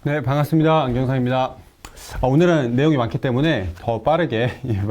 네, 반갑습니다. 안경상입니다. 오늘은 내용이 많기 때문에 더 빠르게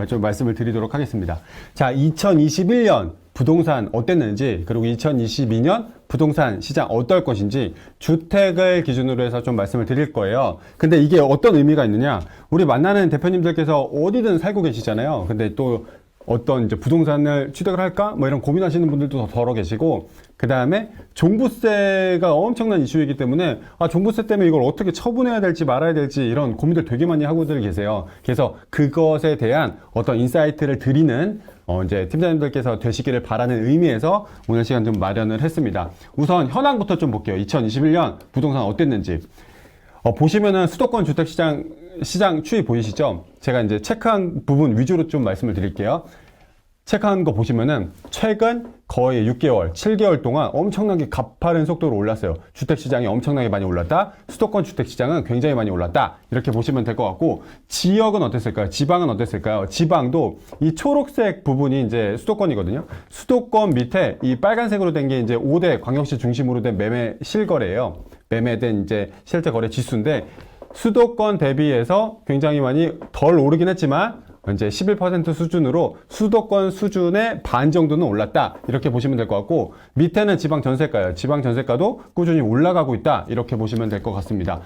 좀 말씀을 드리도록 하겠습니다. 자, 2021년 부동산 어땠는지, 그리고 2022년 부동산 시장 어떨 것인지 주택을 기준으로 해서 좀 말씀을 드릴 거예요. 근데 이게 어떤 의미가 있느냐? 우리 만나는 대표님들께서 어디든 살고 계시잖아요. 근데 또 어떤 이제 부동산을 취득을 할까? 뭐 이런 고민하시는 분들도 더 계시고, 그 다음에 종부세가 엄청난 이슈이기 때문에, 종부세 때문에 이걸 어떻게 처분해야 될지 말아야 될지 이런 고민들 되게 많이 하고들 계세요. 그래서 그것에 대한 어떤 인사이트를 드리는, 이제 팀장님들께서 되시기를 바라는 의미에서 오늘 시간 좀 마련을 했습니다. 우선 현황부터 좀 볼게요. 2021년 부동산 어땠는지. 보시면은 수도권 주택시장 추이 보이시죠? 제가 이제 체크한 부분 위주로 좀 말씀을 드릴게요. 체크한 거 보시면은 최근 거의 6개월, 7개월 동안 엄청나게 가파른 속도로 올랐어요. 주택시장이 엄청나게 많이 올랐다. 수도권 주택시장은 굉장히 많이 올랐다. 이렇게 보시면 될 것 같고, 지역은 어땠을까요? 지방은 어땠을까요? 지방도 이 초록색 부분이 이제 수도권이거든요. 수도권 밑에 이 빨간색으로 된 게 이제 5대 광역시 중심으로 된 매매 실거래예요. 매매된 이제 실제 거래 지수인데, 수도권 대비해서 굉장히 많이 덜 오르긴 했지만 이제 11% 수준으로 수도권 수준의 반 정도는 올랐다, 이렇게 보시면 될 것 같고, 밑에는 지방 전세가예요. 지방 전세가도 꾸준히 올라가고 있다, 이렇게 보시면 될 것 같습니다.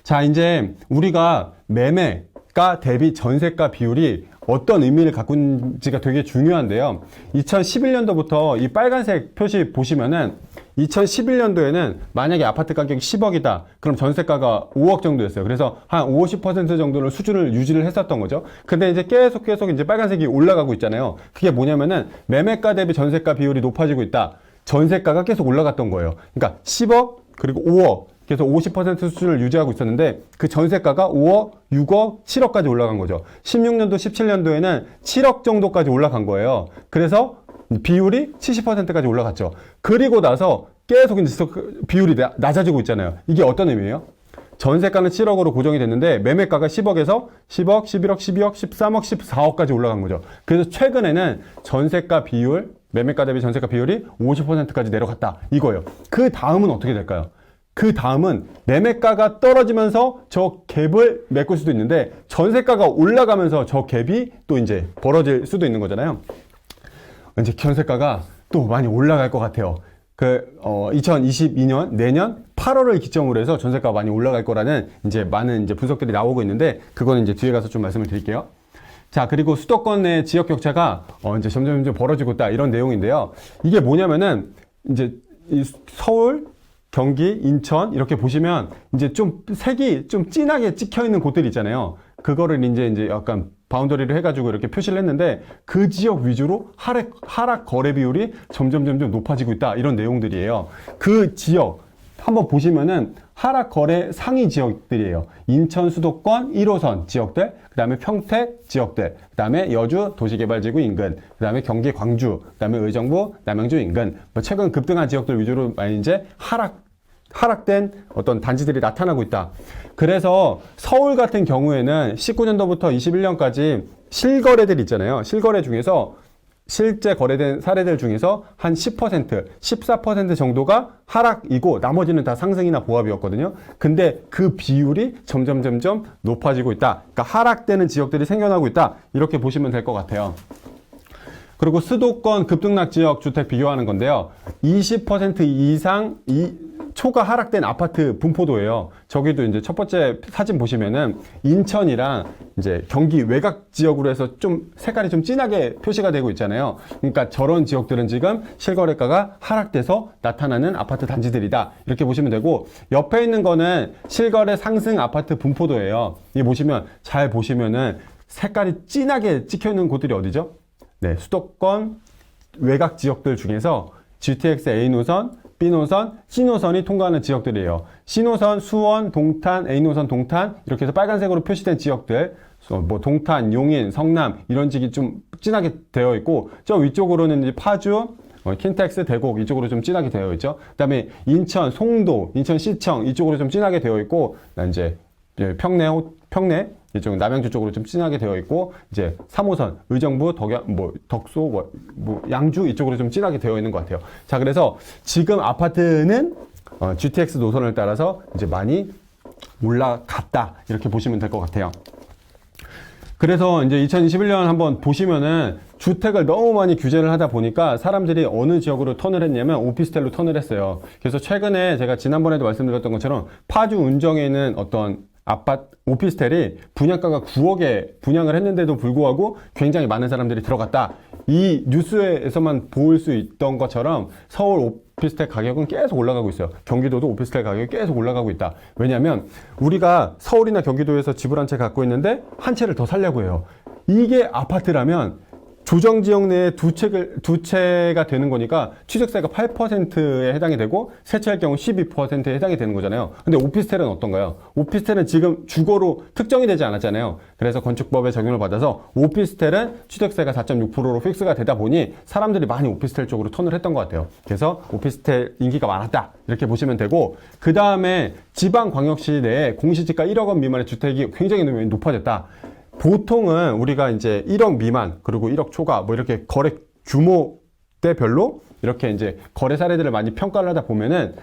자, 이제 우리가 매매가 대비 전세가 비율이 어떤 의미를 갖고 있는지가 되게 중요한데요. 2011년도부터 이 빨간색 표시 보시면은 2011년도에는 만약에 아파트 가격이 10억이다. 그럼 전세가가 5억 정도였어요. 그래서 한 50% 정도를 수준을 유지를 했었던 거죠. 근데 이제 계속 이제 빨간색이 올라가고 있잖아요. 그게 뭐냐면은 매매가 대비 전세가 비율이 높아지고 있다. 전세가가 계속 올라갔던 거예요. 그러니까 10억 그리고 5억. 그래서 50% 수준을 유지하고 있었는데 그 전세가가 5억, 6억, 7억까지 올라간 거죠. 16년도, 17년도에는 7억 정도까지 올라간 거예요. 그래서 비율이 70%까지 올라갔죠. 그리고 나서 계속 이제 비율이 낮아지고 있잖아요. 이게 어떤 의미예요? 전세가는 7억으로 고정이 됐는데 매매가가 10억에서 10억, 11억, 12억, 13억, 14억까지 올라간 거죠. 그래서 최근에는 전세가 비율, 매매가 대비 전세가 비율이 50%까지 내려갔다, 이거예요. 그 다음은 어떻게 될까요? 그 다음은 매매가가 떨어지면서 저 갭을 메꿀 수도 있는데, 전세가가 올라가면서 저 갭이 또 이제 벌어질 수도 있는 거잖아요. 이제 전세가가 또 많이 올라갈 것 같아요. 2022년 내년 8월을 기점으로 해서 전세가가 많이 올라갈 거라는 이제 많은 이제 분석들이 나오고 있는데, 그거는 이제 뒤에 가서 좀 말씀을 드릴게요. 자, 그리고 수도권 내 지역 격차가 이제 점점 벌어지고 있다, 이런 내용인데요. 이게 뭐냐면은 이제 이 서울, 경기, 인천 이렇게 보시면 이제 좀 색이 좀 진하게 찍혀 있는 곳들이 있잖아요. 그거를 이제 약간 바운더리를 해가지고 이렇게 표시를 했는데, 그 지역 위주로 하락 거래 비율이 점점 높아지고 있다, 이런 내용들이에요. 그 지역 한번 보시면은 하락 거래 상위 지역들이에요. 인천 수도권 1호선 지역들, 그 다음에 평택 지역들, 그 다음에 여주 도시개발지구 인근, 그 다음에 경기 광주, 그 다음에 의정부 남양주 인근, 최근 급등한 지역들 위주로 많이 이제 하락된 어떤 단지들이 나타나고 있다. 그래서 서울 같은 경우에는 19년도부터 21년까지 실거래들 있잖아요. 실거래 중에서 실제 거래된 사례들 중에서 한 10%, 14% 정도가 하락이고 나머지는 다 상승이나 보합이었거든요. 근데 그 비율이 점점 높아지고 있다. 그러니까 하락되는 지역들이 생겨나고 있다, 이렇게 보시면 될 것 같아요. 그리고 수도권 급등락 지역 주택 비교하는 건데요. 20% 이상 초과 하락된 아파트 분포도예요. 저기도 이제 첫 번째 사진 보시면은 인천이랑 이제 경기 외곽 지역으로 해서 좀 색깔이 좀 진하게 표시가 되고 있잖아요. 그러니까 저런 지역들은 지금 실거래가가 하락돼서 나타나는 아파트 단지들이다, 이렇게 보시면 되고, 옆에 있는 거는 실거래 상승 아파트 분포도예요. 이 보시면 잘 보시면은 색깔이 진하게 찍혀 있는 곳들이 어디죠? 네, 수도권 외곽 지역들 중에서 GTX A노선, B노선, C노선이 통과하는 지역들이에요. C노선, 수원, 동탄, A노선, 동탄, 이렇게 해서 빨간색으로 표시된 지역들, 뭐 동탄, 용인, 성남 이런 지역이 좀 진하게 되어 있고, 저 위쪽으로는 이제 파주, 킨텍스, 대곡 이쪽으로 좀 진하게 되어 있죠. 그다음에 인천, 송도, 인천 시청 이쪽으로 좀 진하게 되어 있고, 이제 평내 이쪽 남양주 쪽으로 좀 진하게 되어 있고, 이제 3호선 의정부, 덕소, 양주 이쪽으로 좀 진하게 되어 있는 것 같아요. 자, 그래서 지금 아파트는 GTX 노선을 따라서 이제 많이 올라갔다. 이렇게 보시면 될 것 같아요. 그래서 이제 2021년 한번 보시면은 주택을 너무 많이 규제를 하다 보니까 사람들이 어느 지역으로 턴을 했냐면 오피스텔로 턴을 했어요. 그래서 최근에 제가 지난번에도 말씀드렸던 것처럼 파주 운정에 있는 어떤 오피스텔이 분양가가 9억에 분양을 했는데도 불구하고 굉장히 많은 사람들이 들어갔다. 이 뉴스에서만 볼 수 있던 것처럼 서울 오피스텔 가격은 계속 올라가고 있어요. 경기도도 오피스텔 가격이 계속 올라가고 있다. 왜냐하면 우리가 서울이나 경기도에서 집을 한 채 갖고 있는데 한 채를 더 살려고 해요. 이게 아파트라면 조정지역 내에 두 채가 되는 거니까 취득세가 8%에 해당이 되고 세 채할 경우 12%에 해당이 되는 거잖아요. 근데 오피스텔은 어떤가요? 오피스텔은 지금 주거로 특정이 되지 않았잖아요. 그래서 건축법에 적용을 받아서 오피스텔은 취득세가 4.6%로 픽스가 되다 보니 사람들이 많이 오피스텔 쪽으로 턴을 했던 것 같아요. 그래서 오피스텔 인기가 많았다. 이렇게 보시면 되고, 그 다음에 지방광역시 내에 공시지가 1억 원 미만의 주택이 굉장히 높아졌다. 보통은 우리가 이제 1억 미만, 그리고 1억 초과, 뭐 이렇게 거래 규모대별로 이렇게 이제 거래 사례들을 많이 평가를 하다 보면은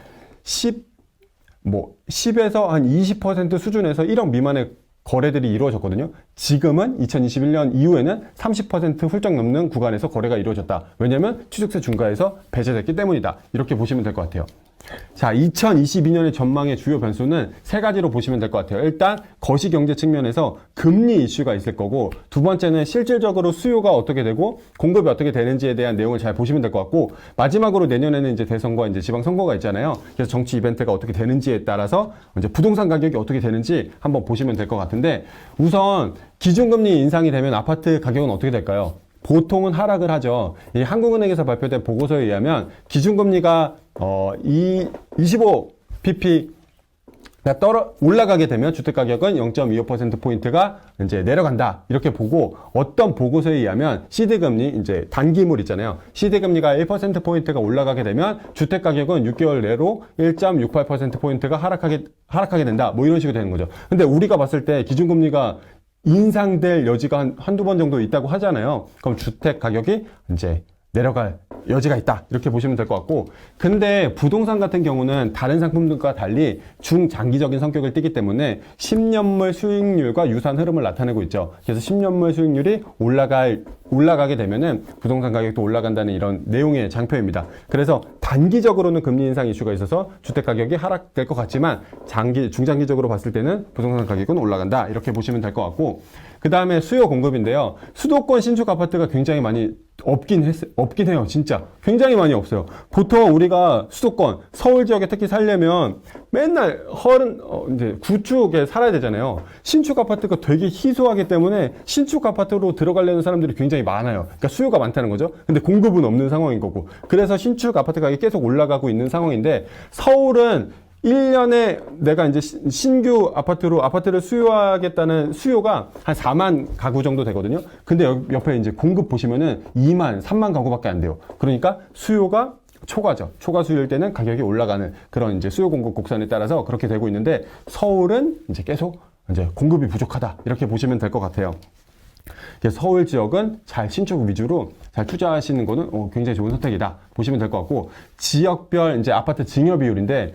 10에서 한 20% 수준에서 1억 미만의 거래들이 이루어졌거든요. 지금은 2021년 이후에는 30% 훌쩍 넘는 구간에서 거래가 이루어졌다. 왜냐면 취득세 중과에서 배제됐기 때문이다. 이렇게 보시면 될 것 같아요. 자, 2022년의 전망의 주요 변수는 세 가지로 보시면 될 것 같아요. 일단 거시경제 측면에서 금리 이슈가 있을 거고, 두 번째는 실질적으로 수요가 어떻게 되고 공급이 어떻게 되는지에 대한 내용을 잘 보시면 될 것 같고, 마지막으로 내년에는 이제 대선과 이제 지방선거가 있잖아요. 그래서 정치 이벤트가 어떻게 되는지에 따라서 이제 부동산 가격이 어떻게 되는지 한번 보시면 될 것 같은데, 우선 기준금리 인상이 되면 아파트 가격은 어떻게 될까요? 보통은 하락을 하죠. 이 한국은행에서 발표된 보고서에 의하면 기준금리가 25pp가 올라가게 되면 주택가격은 0.25%포인트가 이제 내려간다. 이렇게 보고, 어떤 보고서에 의하면 시드금리, 이제 단기물 있잖아요. 시드금리가 1%포인트가 올라가게 되면 주택가격은 6개월 내로 1.68%포인트가 하락하게 된다. 뭐 이런 식으로 되는 거죠. 근데 우리가 봤을 때 기준금리가 인상될 여지가 한두 번 정도 있다고 하잖아요. 그럼 주택 가격이 이제 내려갈 여지가 있다. 이렇게 보시면 될 것 같고, 근데 부동산 같은 경우는 다른 상품들과 달리 중장기적인 성격을 띠기 때문에 10년물 수익률과 유사한 흐름을 나타내고 있죠. 그래서 10년물 수익률이 올라가게 되면은 부동산 가격도 올라간다는 이런 내용의 장표입니다. 그래서 단기적으로는 금리 인상 이슈가 있어서 주택 가격이 하락될 것 같지만 중장기적으로 봤을 때는 부동산 가격은 올라간다. 이렇게 보시면 될 것 같고, 그 다음에 수요 공급인데요. 수도권 신축 아파트가 굉장히 많이 없긴 해요. 진짜 굉장히 많이 없어요. 보통 우리가 수도권 서울 지역에 특히 살려면 맨날 이제 구축에 살아야 되잖아요. 신축 아파트가 되게 희소하기 때문에 신축 아파트로 들어가려는 사람들이 굉장히 많아요. 그러니까 수요가 많다는 거죠. 근데 공급은 없는 상황인 거고, 그래서 신축 아파트 가격이 계속 올라가고 있는 상황인데, 서울은 1년에 내가 이제 신규 아파트를 수요하겠다는 수요가 한 4만 가구 정도 되거든요. 근데 옆에 이제 공급 보시면은 2만, 3만 가구밖에 안 돼요. 그러니까 수요가 초과죠. 초과 수요일 때는 가격이 올라가는 그런 이제 수요 공급 곡선에 따라서 그렇게 되고 있는데, 서울은 이제 계속 이제 공급이 부족하다. 이렇게 보시면 될 것 같아요. 서울 지역은 잘 신축 위주로 잘 투자하시는 거는 굉장히 좋은 선택이다. 보시면 될 것 같고, 지역별 이제 아파트 증여 비율인데,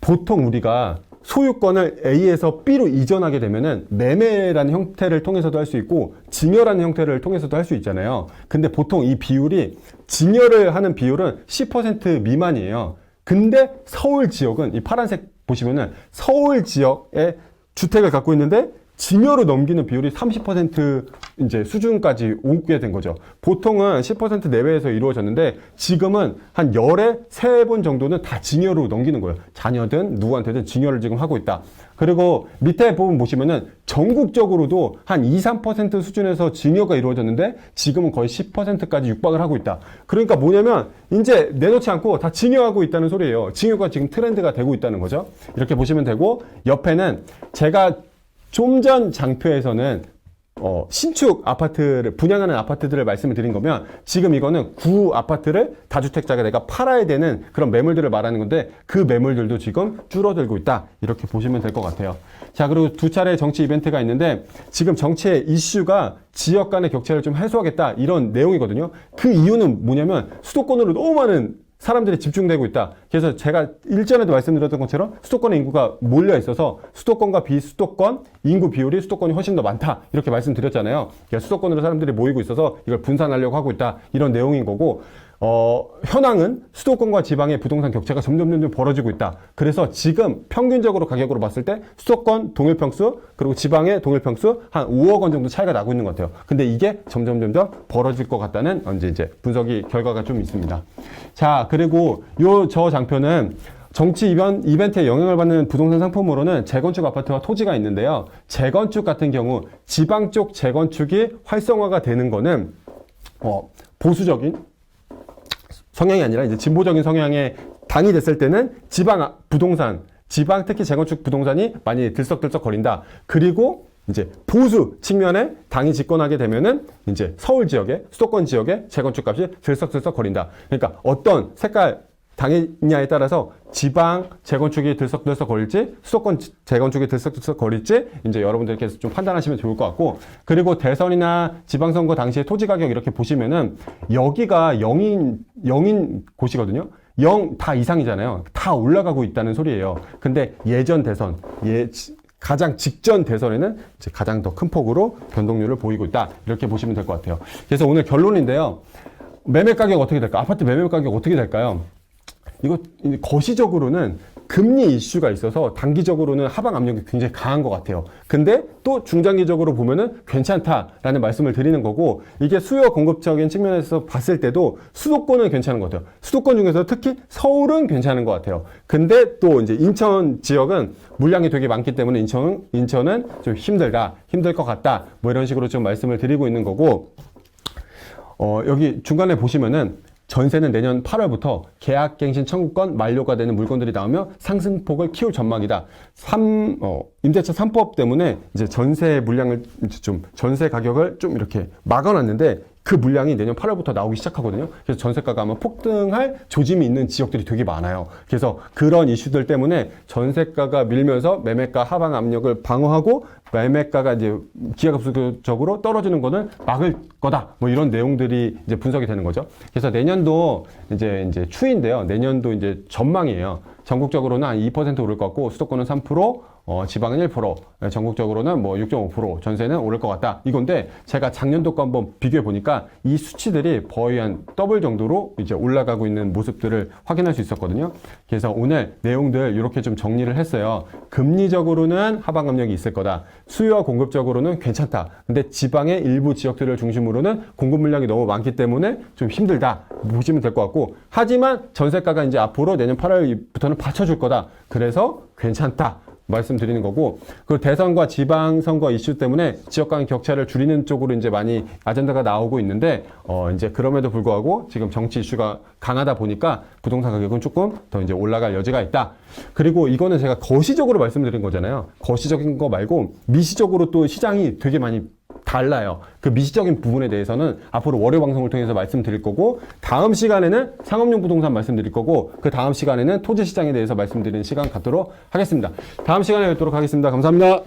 보통 우리가 소유권을 A에서 B로 이전하게 되면은 매매라는 형태를 통해서도 할 수 있고 증여라는 형태를 통해서도 할 수 있잖아요. 근데 보통 이 비율이, 증여를 하는 비율은 10% 미만이에요. 근데 서울 지역은 이 파란색 보시면은 서울 지역에 주택을 갖고 있는데 증여로 넘기는 비율이 30% 이제 수준까지 오게 된 거죠. 보통은 10% 내외에서 이루어졌는데 지금은 한 열에 3번 정도는 다 증여로 넘기는 거예요. 자녀든 누구한테든 증여를 지금 하고 있다. 그리고 밑에 부분 보시면은 전국적으로도 한 2, 3% 수준에서 증여가 이루어졌는데 지금은 거의 10%까지 육박을 하고 있다. 그러니까 뭐냐면 이제 내놓지 않고 다 증여하고 있다는 소리예요. 증여가 지금 트렌드가 되고 있다는 거죠. 이렇게 보시면 되고, 옆에는 제가 좀 전 장표에서는 신축 아파트를 분양하는 아파트들을 말씀을 드린 거면, 지금 이거는 구 아파트를 다주택자가 내가 팔아야 되는 그런 매물들을 말하는 건데, 그 매물들도 지금 줄어들고 있다. 이렇게 보시면 될 것 같아요. 자, 그리고 두 차례 정치 이벤트가 있는데, 지금 정치의 이슈가 지역 간의 격차를 좀 해소하겠다, 이런 내용이거든요. 그 이유는 뭐냐면 수도권으로 너무 많은 사람들이 집중되고 있다. 그래서 제가 일전에도 말씀드렸던 것처럼 수도권의 인구가 몰려 있어서 수도권과 비수도권 인구 비율이 수도권이 훨씬 더 많다. 이렇게 말씀드렸잖아요. 그러니까 수도권으로 사람들이 모이고 있어서 이걸 분산하려고 하고 있다. 이런 내용인 거고, 현황은 수도권과 지방의 부동산 격차가 점점 벌어지고 있다. 그래서 지금 평균적으로 가격으로 봤을 때 수도권 동일평수 그리고 지방의 동일평수 한 5억 원 정도 차이가 나고 있는 것 같아요. 근데 이게 점점 벌어질 것 같다는 이제 분석이 결과가 좀 있습니다. 자, 그리고 저 장표는 정치 이벤트에 영향을 받는 부동산 상품으로는 재건축 아파트와 토지가 있는데요. 재건축 같은 경우 지방 쪽 재건축이 활성화가 되는 거는 보수적인 성향이 아니라 이제 진보적인 성향의 당이 됐을 때는 지방 특히 재건축 부동산이 많이 들썩들썩 거린다. 그리고 이제 보수 측면에 당이 집권하게 되면은 이제 서울 지역에 수도권 지역에 재건축 값이 들썩들썩 거린다. 그러니까 어떤 색깔 당이냐에 따라서 지방 재건축이 들썩들썩 거릴지 수도권 재건축이 들썩들썩 거릴지 이제 여러분들께서 좀 판단하시면 좋을 것 같고, 그리고 대선이나 지방선거 당시에 토지 가격 이렇게 보시면은 여기가 0인 곳이거든요. 0 다 이상이잖아요. 다 올라가고 있다는 소리예요. 근데 예전 대선 가장 직전 대선에는 이제 가장 더 큰 폭으로 변동률을 보이고 있다. 이렇게 보시면 될 것 같아요. 그래서 오늘 결론인데요. 매매 가격 어떻게 될까? 아파트 매매 가격 어떻게 될까요? 이거 거시적으로는 금리 이슈가 있어서 단기적으로는 하방 압력이 굉장히 강한 것 같아요. 근데 또 중장기적으로 보면은 괜찮다라는 말씀을 드리는 거고, 이게 수요 공급적인 측면에서 봤을 때도 수도권은 괜찮은 것 같아요. 수도권 중에서 특히 서울은 괜찮은 것 같아요. 근데 또 이제 인천 지역은 물량이 되게 많기 때문에 인천은 좀 힘들 것 같다. 뭐 이런 식으로 좀 말씀을 드리고 있는 거고, 여기 중간에 보시면은 전세는 내년 8월부터 계약갱신 청구권 만료가 되는 물건들이 나오며 상승폭을 키울 전망이다. 임대차 3법 때문에 이제 전세 물량을 전세 가격을 좀 이렇게 막아놨는데 그 물량이 내년 8월부터 나오기 시작하거든요. 그래서 전세가가 아마 폭등할 조짐이 있는 지역들이 되게 많아요. 그래서 그런 이슈들 때문에 전세가가 밀면서 매매가 하방 압력을 방어하고 매매가가 이제 기하급수적으로 떨어지는 거는 막을 거다. 뭐 이런 내용들이 이제 분석이 되는 거죠. 그래서 내년도 이제 추인데요. 내년도 이제 전망이에요. 전국적으로는 한 2% 오를 것 같고 수도권은 3%, 지방은 1%, 전국적으로는 뭐 6.5%, 전세는 오를 것 같다. 이건데 제가 작년도 거 한번 비교해 보니까 이 수치들이 거의 한 더블 정도로 이제 올라가고 있는 모습들을 확인할 수 있었거든요. 그래서 오늘 내용들 이렇게 좀 정리를 했어요. 금리적으로는 하방 압력이 있을 거다. 수요와 공급적으로는 괜찮다. 근데 지방의 일부 지역들을 중심으로는 공급 물량이 너무 많기 때문에 좀 힘들다. 보시면 될 것 같고, 하지만 전세가가 이제 앞으로 내년 8월부터는 받쳐줄 거다. 그래서 괜찮다. 말씀드리는 거고, 그 대선과 지방선거 이슈 때문에 지역 간 격차를 줄이는 쪽으로 이제 많이 아젠다가 나오고 있는데, 이제 그럼에도 불구하고 지금 정치 이슈가 강하다 보니까 부동산 가격은 조금 더 이제 올라갈 여지가 있다. 그리고 이거는 제가 거시적으로 말씀드린 거잖아요. 거시적인 거 말고 미시적으로 또 시장이 되게 많이 달라요. 그 미시적인 부분에 대해서는 앞으로 월요 방송을 통해서 말씀드릴 거고, 다음 시간에는 상업용 부동산 말씀드릴 거고, 그 다음 시간에는 토지 시장에 대해서 말씀드리는 시간 갖도록 하겠습니다. 다음 시간에 뵙도록 하겠습니다. 감사합니다.